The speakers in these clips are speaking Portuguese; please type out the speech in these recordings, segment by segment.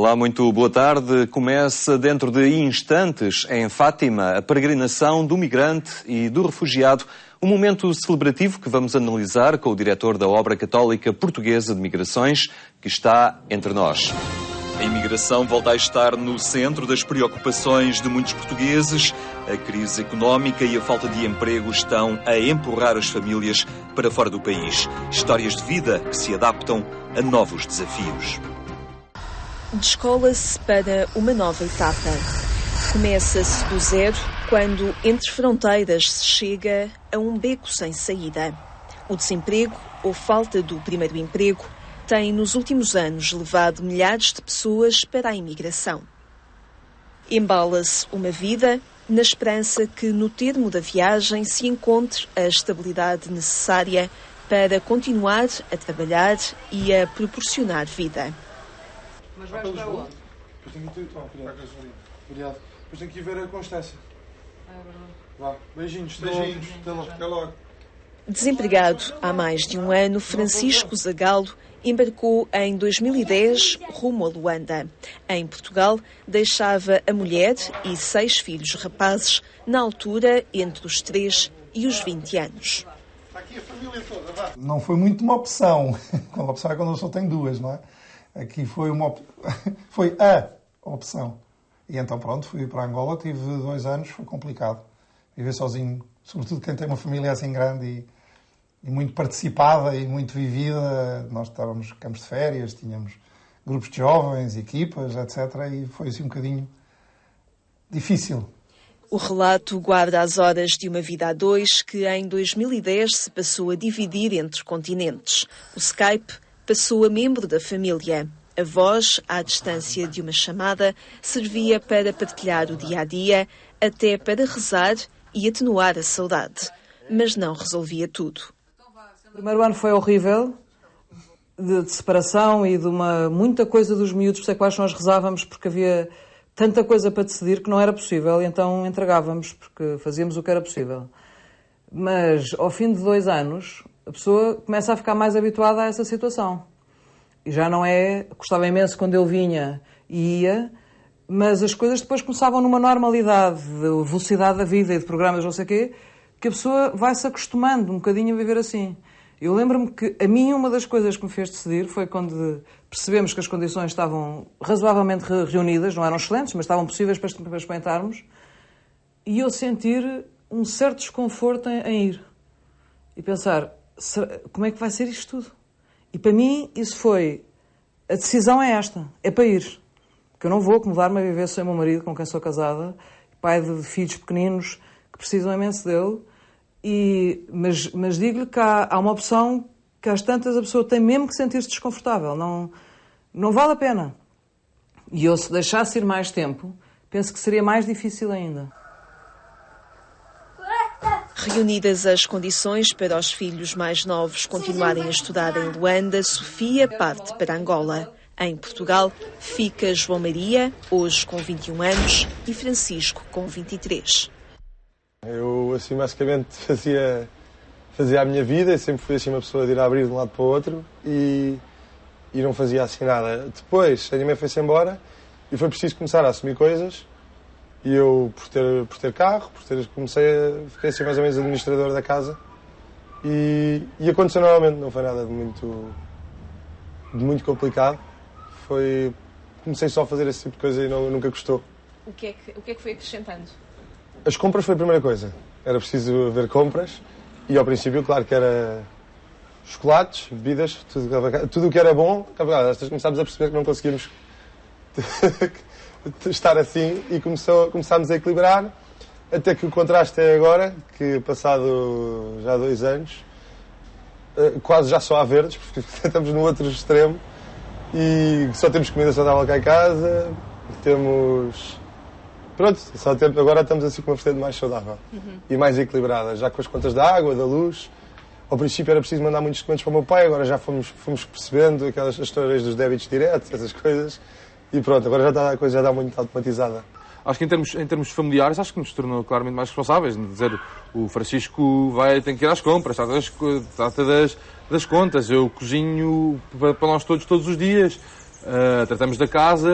Olá, muito boa tarde. Começa dentro de instantes, em Fátima, a peregrinação do migrante e do refugiado, um momento celebrativo que vamos analisar com o diretor da Obra Católica Portuguesa de Migrações, que está entre nós. A imigração volta a estar no centro das preocupações de muitos portugueses. A crise económica e a falta de emprego estão a empurrar as famílias para fora do país. Histórias de vida que se adaptam a novos desafios. Descola-se para uma nova etapa. Começa-se do zero quando, entre fronteiras, se chega a um beco sem saída. O desemprego, ou falta do primeiro emprego, tem nos últimos anos levado milhares de pessoas para a imigração. Embala-se uma vida na esperança que no termo da viagem se encontre a estabilidade necessária para continuar a trabalhar e a proporcionar vida. Mas vais para onde? Depois tenho que ir para a gasolina. Obrigado. Depois tenho que ir ver a Constância. É verdade. Vá, beijinhos. Até logo. Até logo. Desempregado há mais de um ano, Francisco Zagalo embarcou em 2010 rumo a Luanda. Em Portugal, deixava a mulher e 6 filhos rapazes, na altura entre os 3 e os 20 anos. Está aqui a família toda, vá. Não foi muito uma opção. A opção é quando eu só tenho 2, não é? Aqui foi foi a opção. E então pronto, fui para Angola, tive 2 anos, foi complicado. Viver sozinho, sobretudo quem tem uma família assim grande e muito participada e muito vivida. Nós estávamos em campos de férias, tínhamos grupos de jovens, equipas, etc. E foi assim um bocadinho difícil. O relato guarda as horas de uma vida a 2 que em 2010 se passou a dividir entre continentes. O Skype passou a membro da família. A voz, à distância de uma chamada, servia para partilhar o dia-a-dia, até para rezar e atenuar a saudade. Mas não resolvia tudo. O primeiro ano foi horrível, de separação e de muita coisa dos miúdos, por isso é que nós rezávamos, porque havia tanta coisa para decidir que não era possível, e então entregávamos, porque fazíamos o que era possível. Mas, ao fim de 2 anos, a pessoa começa a ficar mais habituada a essa situação. E já não é... Custava imenso quando ele vinha e ia, mas as coisas depois começavam numa normalidade de velocidade da vida e de programas não sei o quê, que a pessoa vai-se acostumando um bocadinho a viver assim. Eu lembro-me que a mim uma das coisas que me fez decidir foi quando percebemos que as condições estavam razoavelmente reunidas, não eram excelentes, mas estavam possíveis para experimentarmos, e eu sentir um certo desconforto em ir. E pensar, como é que vai ser isto tudo? E para mim isso foi, a decisão é esta, é para ir. Porque eu não vou acomodar-me a viver sem o meu marido, com quem sou casada, pai de filhos pequeninos que precisam imenso dele. Mas digo-lhe que há uma opção que às tantas a pessoa tem mesmo que sentir-se desconfortável. Não vale a pena. E eu, se deixasse ir mais tempo, penso que seria mais difícil ainda. Reunidas as condições para os filhos mais novos continuarem a estudar em Luanda, Sofia parte para Angola. Em Portugal, fica João Maria, hoje com 21 anos, e Francisco, com 23. Eu, assim, basicamente fazia a minha vida, e sempre fui assim uma pessoa de ir a abrir de um lado para o outro e não fazia assim nada. Depois, a minha mãe foi-se embora e foi preciso começar a assumir coisas, e eu, por ter carro, fiquei assim mais ou menos administrador da casa, e aconteceu normalmente, não foi nada de muito complicado. Comecei só a fazer esse tipo de coisa e nunca gostou. O que é que foi acrescentando? As compras foi a primeira coisa. Era preciso haver compras e ao princípio, claro que era chocolates, bebidas, tudo o que era bom. Começámos a perceber que não conseguíamos estar assim e começámos a equilibrar, até que o contraste é agora, que passado já 2 anos, quase já só há verdes, porque estamos no outro extremo e só temos comida saudável cá em casa, agora estamos assim com uma vertente mais saudável e mais equilibrada, já com as contas da água, da luz. Ao princípio era preciso mandar muitos documentos para o meu pai, agora já fomos percebendo aquelas histórias dos débitos diretos, essas coisas, e pronto, agora a coisa já está muito automatizada. Acho que em termos familiares, acho que nos tornou claramente mais responsáveis. Dizer, o Francisco tem que ir às compras, trata das contas, eu cozinho para nós todos os dias. tratamos da casa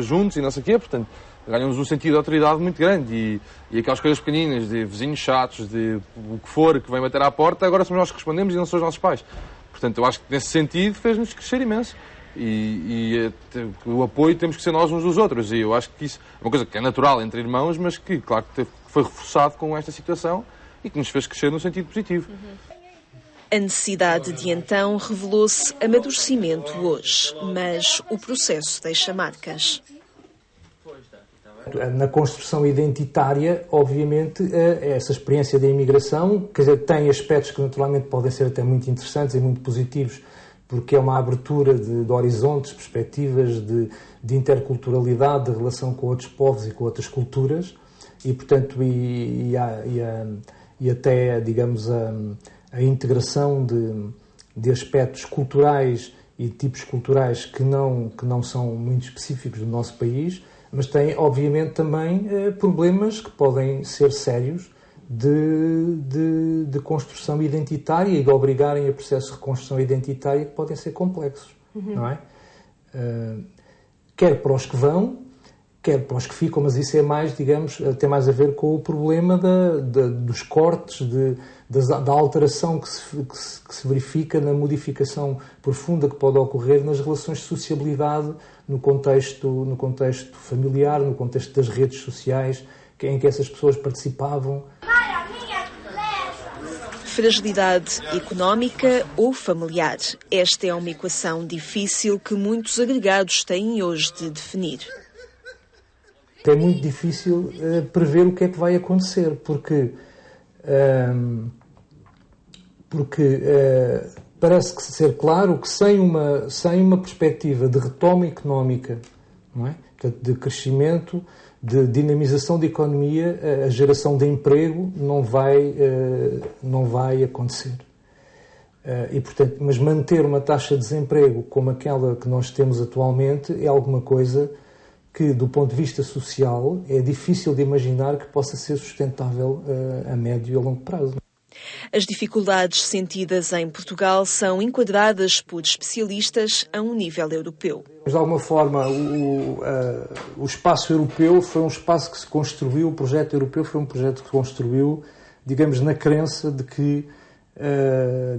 juntos e não sei o quê, portanto, ganhamos um sentido de autoridade muito grande e aquelas coisas pequeninas, de vizinhos chatos, de o que for, que vem bater à porta, agora somos nós que respondemos e não são os nossos pais. Portanto, eu acho que nesse sentido fez-nos crescer imenso. E o apoio temos que ser nós uns dos outros. E eu acho que isso é uma coisa que é natural entre irmãos, mas que, claro, que foi reforçado com esta situação e que nos fez crescer no sentido positivo. A necessidade de então revelou-se amadurecimento hoje, mas o processo deixa marcas. Na construção identitária, obviamente, essa experiência da imigração, quer dizer, tem aspectos que naturalmente podem ser até muito interessantes e muito positivos, porque é uma abertura de horizontes, perspectivas de interculturalidade, de relação com outros povos e com outras culturas, e portanto, e até, digamos, a integração de aspectos culturais e tipos culturais que não são muito específicos do nosso país, mas tem, obviamente, também problemas que podem ser sérios de construção identitária e de obrigarem a processos de reconstrução identitária que podem ser complexos, não é? Quer para os que vão, quer para os que ficam, mas isso é mais, digamos, tem mais a ver com o problema dos cortes, da alteração que se verifica na modificação profunda que pode ocorrer nas relações de sociabilidade no contexto familiar, no contexto das redes sociais, em que essas pessoas participavam. Fragilidade económica ou familiar. Esta é uma equação difícil que muitos agregados têm hoje de definir. É muito difícil prever o que é que vai acontecer, porque parece que ser claro que sem uma perspectiva de retoma económica, não é? Portanto, de crescimento, de dinamização da economia, a geração de emprego não vai acontecer. Mas manter uma taxa de desemprego como aquela que nós temos atualmente é alguma coisa que, do ponto de vista social, é difícil de imaginar que possa ser sustentável a médio e a longo prazo. As dificuldades sentidas em Portugal são enquadradas por especialistas a um nível europeu. De alguma forma, o espaço europeu foi um espaço que se construiu, o projeto europeu foi um projeto que se construiu, digamos, na crença de que,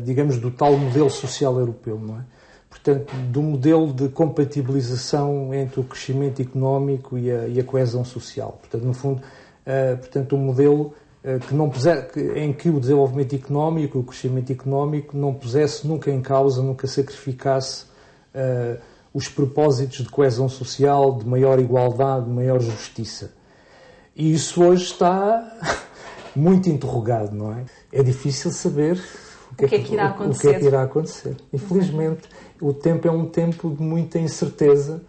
digamos, do tal modelo social europeu, não é? Portanto, do modelo de compatibilização entre o crescimento económico e a coesão social. Portanto, no fundo, um modelo em que o desenvolvimento económico, o crescimento económico não pusesse nunca em causa, nunca sacrificasse os propósitos de coesão social, de maior igualdade, de maior justiça. E isso hoje está muito interrogado, não é? É difícil saber o que é que irá acontecer. Infelizmente, o tempo é um tempo de muita incerteza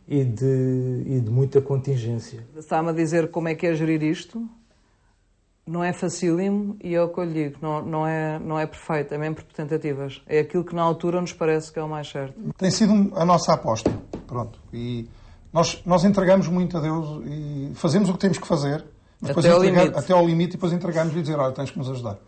e de muita contingência. Está-me a dizer como é que é gerir isto? Não é facílimo e é o que eu lhe digo, não é perfeito, é mesmo por tentativas. É aquilo que na altura nos parece que é o mais certo. Tem sido a nossa aposta, pronto. E nós entregamos muito a Deus e fazemos o que temos que fazer. Até ao limite e depois entregamos-lhe e dizer, olha, tens que nos ajudar.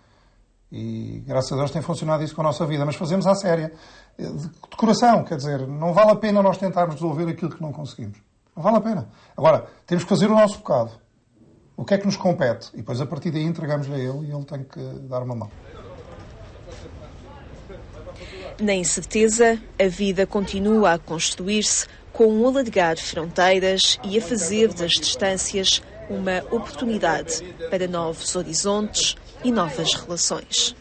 E graças a Deus tem funcionado isso com a nossa vida, mas fazemos à séria, de coração, quer dizer, não vale a pena nós tentarmos resolver aquilo que não conseguimos. Não vale a pena. Agora, temos que fazer o nosso bocado. O que é que nos compete? E depois, a partir daí, entregamos-lhe a ele e ele tem que dar uma mão. Na incerteza, a vida continua a construir-se com um alargar fronteiras e a fazer das distâncias uma oportunidade para novos horizontes e novas relações.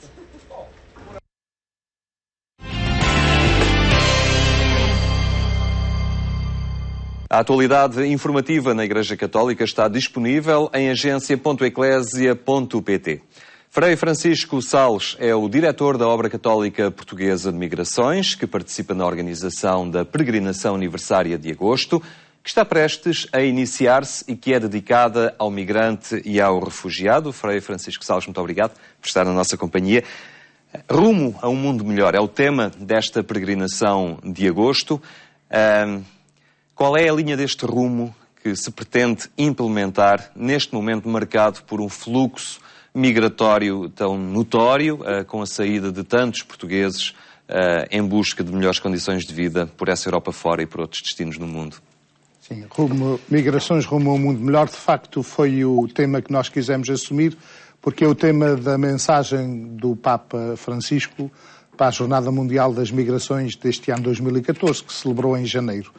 A atualidade informativa na Igreja Católica está disponível em agência.eclésia.pt. Frei Francisco Sales é o diretor da Obra Católica Portuguesa de Migrações, que participa na organização da Peregrinação Universária de Agosto, que está prestes a iniciar-se e que é dedicada ao migrante e ao refugiado. Frei Francisco Sales, muito obrigado por estar na nossa companhia. Rumo a um mundo melhor é o tema desta peregrinação de agosto. Qual é a linha deste rumo que se pretende implementar neste momento marcado por um fluxo migratório tão notório, com a saída de tantos portugueses em busca de melhores condições de vida por essa Europa fora e por outros destinos no mundo. Sim, migrações rumo a um mundo melhor, de facto, foi o tema que nós quisemos assumir, porque é o tema da mensagem do Papa Francisco para a Jornada Mundial das Migrações deste ano 2014, que se celebrou em janeiro.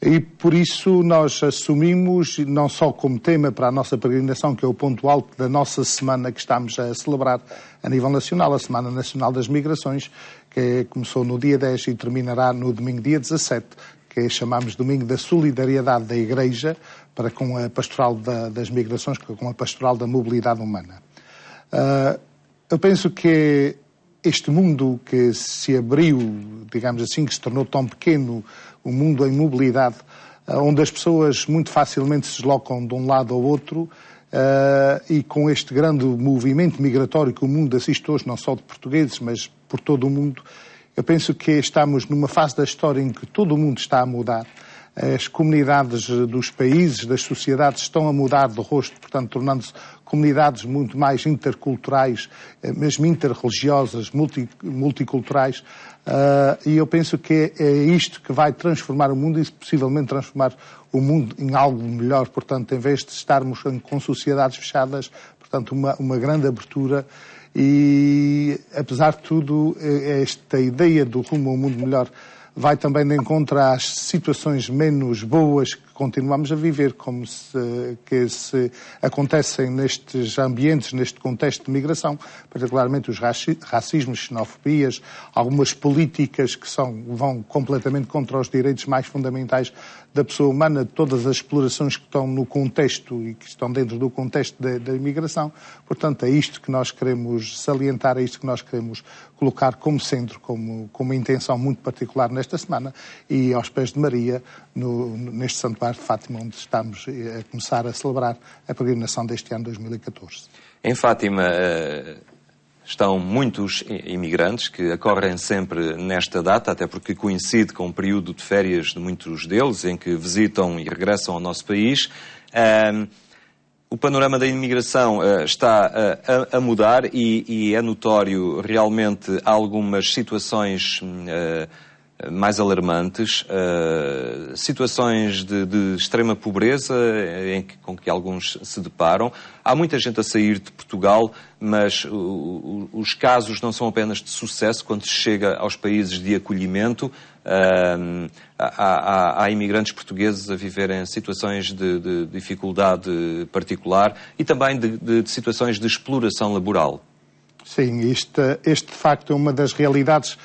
E por isso nós assumimos, não só como tema para a nossa peregrinação, que é o ponto alto da nossa semana que estamos a celebrar a nível nacional, a Semana Nacional das Migrações, que começou no dia 10 e terminará no domingo dia 17, que chamamos Domingo da Solidariedade da Igreja, para com a Pastoral das Migrações, com a Pastoral da Mobilidade Humana. Eu penso que este mundo que se abriu, digamos assim, que se tornou tão pequeno, o mundo em mobilidade, onde as pessoas muito facilmente se deslocam de um lado ao outro, e com este grande movimento migratório que o mundo assiste hoje, não só de portugueses, mas por todo o mundo, eu penso que estamos numa fase da história em que todo o mundo está a mudar. As comunidades dos países, das sociedades estão a mudar de rosto, portanto, tornando-se comunidades muito mais interculturais, mesmo interreligiosas, multiculturais. E eu penso que é isto que vai transformar o mundo e, possivelmente, transformar o mundo em algo melhor. Portanto, em vez de estarmos com sociedades fechadas, portanto, uma grande abertura. E, apesar de tudo, esta ideia do rumo a um mundo melhor vai também de encontro às situações menos boas que continuamos a viver, como que se acontecem nestes ambientes, neste contexto de migração, particularmente os racismos, xenofobias, algumas políticas que vão completamente contra os direitos mais fundamentais da pessoa humana, todas as explorações que estão no contexto e que estão dentro do contexto da imigração. Portanto, é isto que nós queremos salientar, é isto que nós queremos colocar como centro, como uma intenção muito particular nesta semana, e aos pés de Maria, neste Santuário de Fátima, onde estamos a começar a celebrar a peregrinação deste ano 2014. Em Fátima estão muitos imigrantes que acorrem sempre nesta data, até porque coincide com o período de férias de muitos deles, em que visitam e regressam ao nosso país. O panorama da imigração está a mudar e é notório realmente algumas situações mais alarmantes, situações de extrema pobreza com que alguns se deparam. Há muita gente a sair de Portugal, mas os casos não são apenas de sucesso quando se chega aos países de acolhimento. Há imigrantes portugueses a viverem situações de dificuldade particular e também de situações de exploração laboral. Sim, este de facto é uma das realidades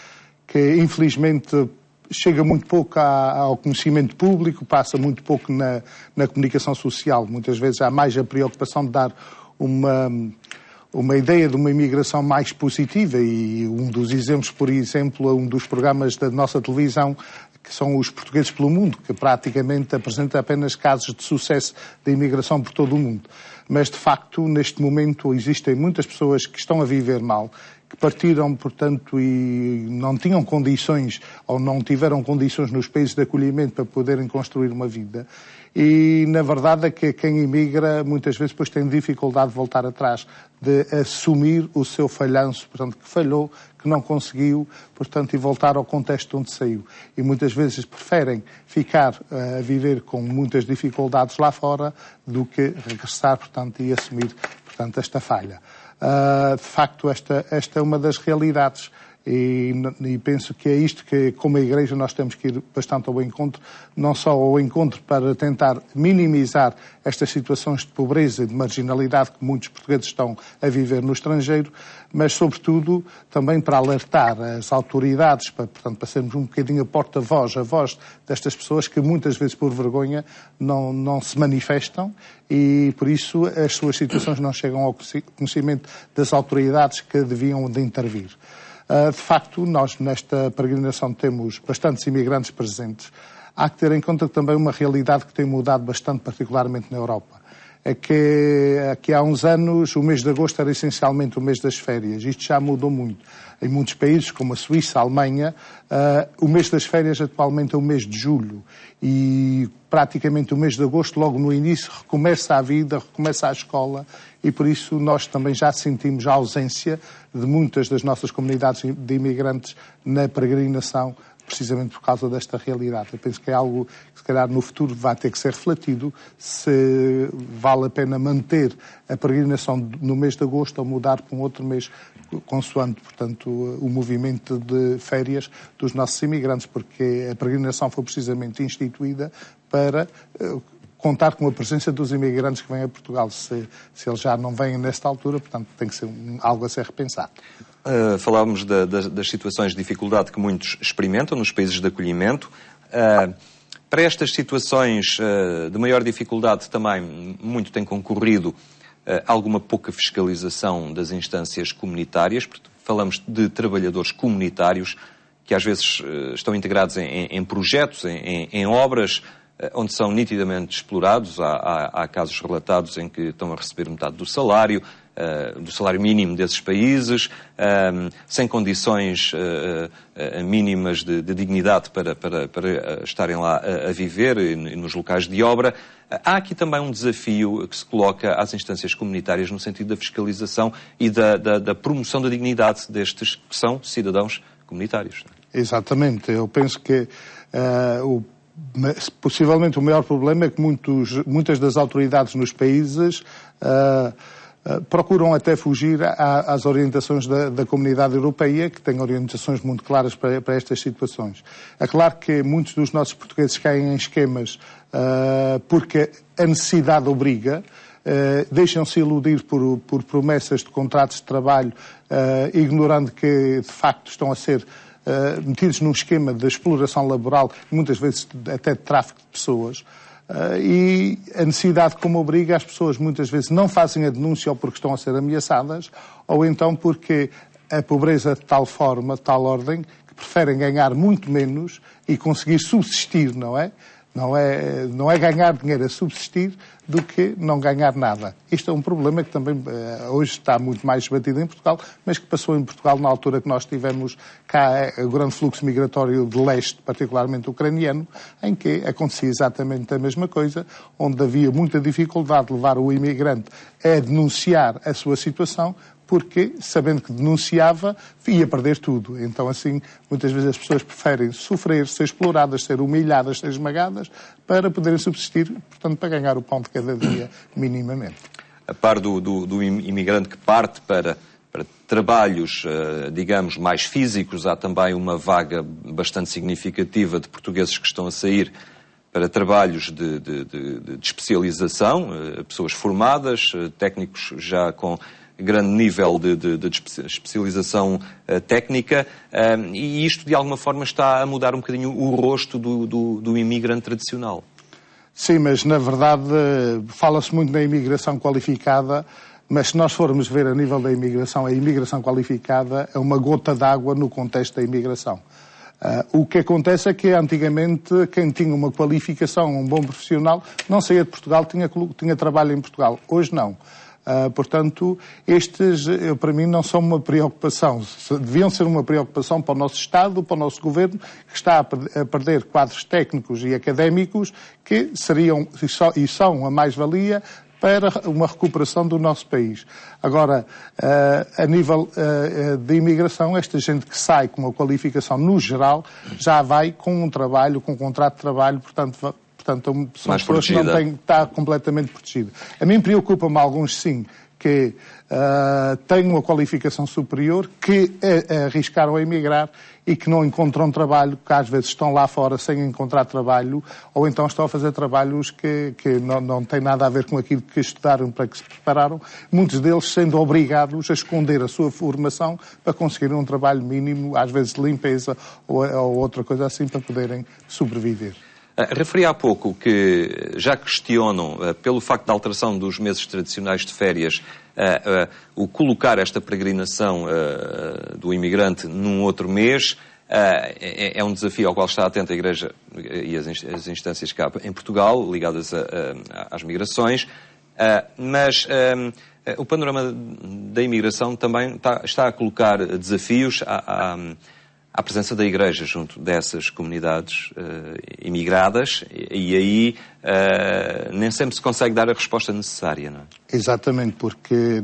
que infelizmente chega muito pouco ao conhecimento público, passa muito pouco na comunicação social. Muitas vezes há mais a preocupação de dar uma ideia de uma imigração mais positiva, e um dos exemplos, por exemplo, é um dos programas da nossa televisão, que são os Portugueses pelo Mundo, que praticamente apresenta apenas casos de sucesso da imigração por todo o mundo. Mas, de facto, neste momento existem muitas pessoas que estão a viver mal, que partiram, portanto, e não tinham condições ou não tiveram condições nos países de acolhimento para poderem construir uma vida. E, na verdade, é que quem imigra muitas vezes depois tem dificuldade de voltar atrás, de assumir o seu falhanço, portanto, que falhou, que não conseguiu, portanto, e voltar ao contexto onde saiu. E muitas vezes preferem ficar a viver com muitas dificuldades lá fora do que regressar, portanto, e assumir, portanto, esta falha. De facto, esta é uma das realidades e penso que é isto que, como a Igreja, nós temos que ir bastante ao encontro, não só ao encontro para tentar minimizar estas situações de pobreza e de marginalidade que muitos portugueses estão a viver no estrangeiro, mas, sobretudo, também para alertar as autoridades, portanto, para sermos um bocadinho a porta-voz, a voz destas pessoas que muitas vezes, por vergonha, não se manifestam e, por isso, as suas situações não chegam ao conhecimento das autoridades que deviam de intervir. De facto, nós nesta peregrinação temos bastantes imigrantes presentes. Há que ter em conta também uma realidade que tem mudado bastante, particularmente na Europa. é que há uns anos o mês de agosto era essencialmente o mês das férias. Isto já mudou muito. Em muitos países, como a Suíça, a Alemanha, o mês das férias atualmente é o mês de julho. E praticamente o mês de agosto, logo no início, recomeça a vida, recomeça a escola. E por isso nós também já sentimos a ausência de muitas das nossas comunidades de imigrantes na peregrinação, precisamente por causa desta realidade. Eu penso que é algo que, se calhar, no futuro vai ter que ser refletido, se vale a pena manter a peregrinação no mês de agosto ou mudar para um outro mês, consoante, portanto, o movimento de férias dos nossos imigrantes, porque a peregrinação foi precisamente instituída para contar com a presença dos imigrantes que vêm a Portugal. Se eles já não vêm nesta altura, portanto, tem que ser algo a ser repensado. Falávamos das situações de dificuldade que muitos experimentam nos países de acolhimento. Para estas situações de maior dificuldade também muito tem concorrido alguma pouca fiscalização das instâncias comunitárias. Falamos de trabalhadores comunitários que às vezes estão integrados em projetos, em obras, onde são nitidamente explorados. Há casos relatados em que estão a receber metade do salário mínimo desses países, sem condições mínimas de dignidade para estarem lá a viver nos locais de obra. Há aqui também um desafio que se coloca às instâncias comunitárias no sentido da fiscalização e da promoção da dignidade destes que são cidadãos comunitários. Exatamente. Eu penso que possivelmente o maior problema é que muitas das autoridades nos países procuram até fugir às orientações da Comunidade Europeia, que tem orientações muito claras para estas situações. É claro que muitos dos nossos portugueses caem em esquemas porque a necessidade obriga, deixam-se iludir por promessas de contratos de trabalho, ignorando que, de facto, estão a ser metidos num esquema de exploração laboral, muitas vezes até de tráfico de pessoas. E a necessidade como obriga, as pessoas muitas vezes não fazem a denúncia ou porque estão a ser ameaçadas, ou então porque a pobreza de tal forma, de tal ordem, que preferem ganhar muito menos e conseguir subsistir, não é? Não é ganhar dinheiro, é subsistir do que não ganhar nada. Isto é um problema que também hoje está muito mais debatido em Portugal, mas que passou em Portugal na altura que nós tivemos cá o grande fluxo migratório de leste, particularmente ucraniano, em que acontecia exatamente a mesma coisa, onde havia muita dificuldade de levar o imigrante a denunciar a sua situação, porque, sabendo que denunciava, ia perder tudo. Então, assim, muitas vezes as pessoas preferem sofrer, ser exploradas, ser humilhadas, ser esmagadas, para poderem subsistir, portanto, para ganhar o pão de cada dia, minimamente. A par do imigrante que parte para trabalhos, digamos, mais físicos, há também uma vaga bastante significativa de portugueses que estão a sair para trabalhos de especialização, pessoas formadas, técnicos já com grande nível de especialização técnica, e isto de alguma forma está a mudar um bocadinho o rosto do imigrante tradicional. Sim, mas na verdade fala-se muito na imigração qualificada, mas se nós formos ver a nível da imigração, a imigração qualificada é uma gota d'água no contexto da imigração. O que acontece é que antigamente quem tinha uma qualificação, um bom profissional, não saía de Portugal, tinha trabalho em Portugal. Hoje não. Portanto, estes, para mim, não são uma preocupação. Deviam ser uma preocupação para o nosso Estado, para o nosso Governo, que está a perder quadros técnicos e académicos que seriam e são a mais-valia para uma recuperação do nosso país. Agora, a nível de imigração, esta gente que sai com uma qualificação no geral já vai com um trabalho, com um contrato de trabalho, portanto são pessoas que não têm que estar completamente protegidas. A mim preocupa-me alguns, sim, que têm uma qualificação superior, que arriscaram a emigrar e que não encontram trabalho, que às vezes estão lá fora sem encontrar trabalho, ou então estão a fazer trabalhos que não têm nada a ver com aquilo que estudaram, para que se prepararam, muitos deles sendo obrigados a esconder a sua formação para conseguirem um trabalho mínimo, às vezes de limpeza ou outra coisa assim, para poderem sobreviver. Referi há pouco que já questionam, pelo facto da alteração dos meses tradicionais de férias, o colocar esta peregrinação do imigrante num outro mês. É um desafio ao qual está atenta a Igreja e as instâncias cá em Portugal, ligadas às migrações. Mas o panorama da imigração também está a colocar desafios à presença da Igreja junto dessas comunidades imigradas, e aí nem sempre se consegue dar a resposta necessária, não é? Exatamente, porque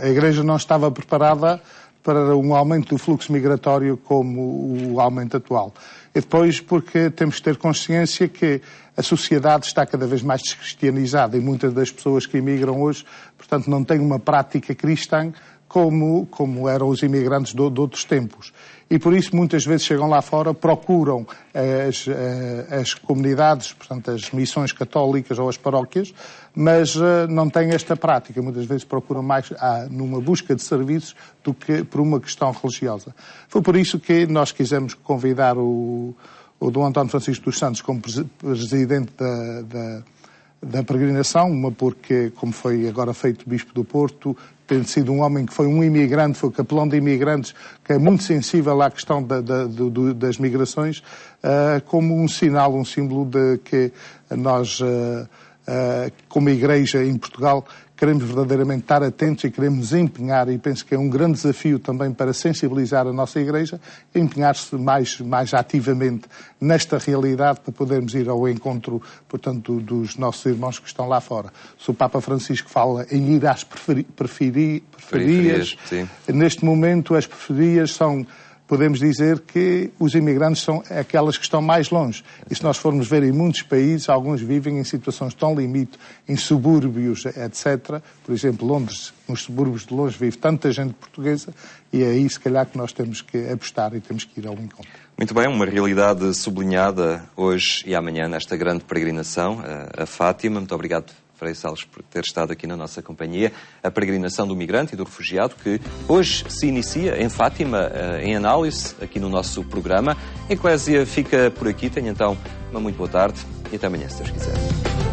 a Igreja não estava preparada para um aumento do fluxo migratório como o aumento atual. E depois porque temos que ter consciência que a sociedade está cada vez mais descristianizada e muitas das pessoas que imigram hoje, portanto, não têm uma prática cristã como eram os imigrantes de outros tempos. E por isso muitas vezes chegam lá fora, procuram as comunidades, portanto as missões católicas ou as paróquias, mas não têm esta prática. Muitas vezes procuram mais numa busca de serviços do que por uma questão religiosa. Foi por isso que nós quisemos convidar o Dom António Francisco dos Santos como presidente da peregrinação, uma porque, como foi agora feito Bispo do Porto, tendo sido um homem que foi um imigrante, foi capelão de imigrantes, que é muito sensível à questão das migrações, como um sinal, um símbolo de que nós, como Igreja em Portugal, queremos verdadeiramente estar atentos e queremos nos empenhar, e penso que é um grande desafio também para sensibilizar a nossa Igreja, empenhar-se mais ativamente nesta realidade para podermos ir ao encontro, portanto, dos nossos irmãos que estão lá fora. Se o Papa Francisco fala em ir às periferias, neste momento as periferias são, podemos dizer que os imigrantes são aquelas que estão mais longe. E se nós formos ver em muitos países, alguns vivem em situações tão limite, em subúrbios, etc. Por exemplo, Londres, nos subúrbios de longe, vive tanta gente portuguesa, e é aí, se calhar, que nós temos que apostar e temos que ir ao encontro. Muito bem, uma realidade sublinhada hoje e amanhã nesta grande peregrinação, a Fátima. Muito obrigado, Frei Salles, por ter estado aqui na nossa companhia. A peregrinação do migrante e do refugiado, que hoje se inicia em Fátima, em análise, aqui no nosso programa. A Eclésia fica por aqui. Tenha então uma muito boa tarde e até amanhã, se Deus quiser.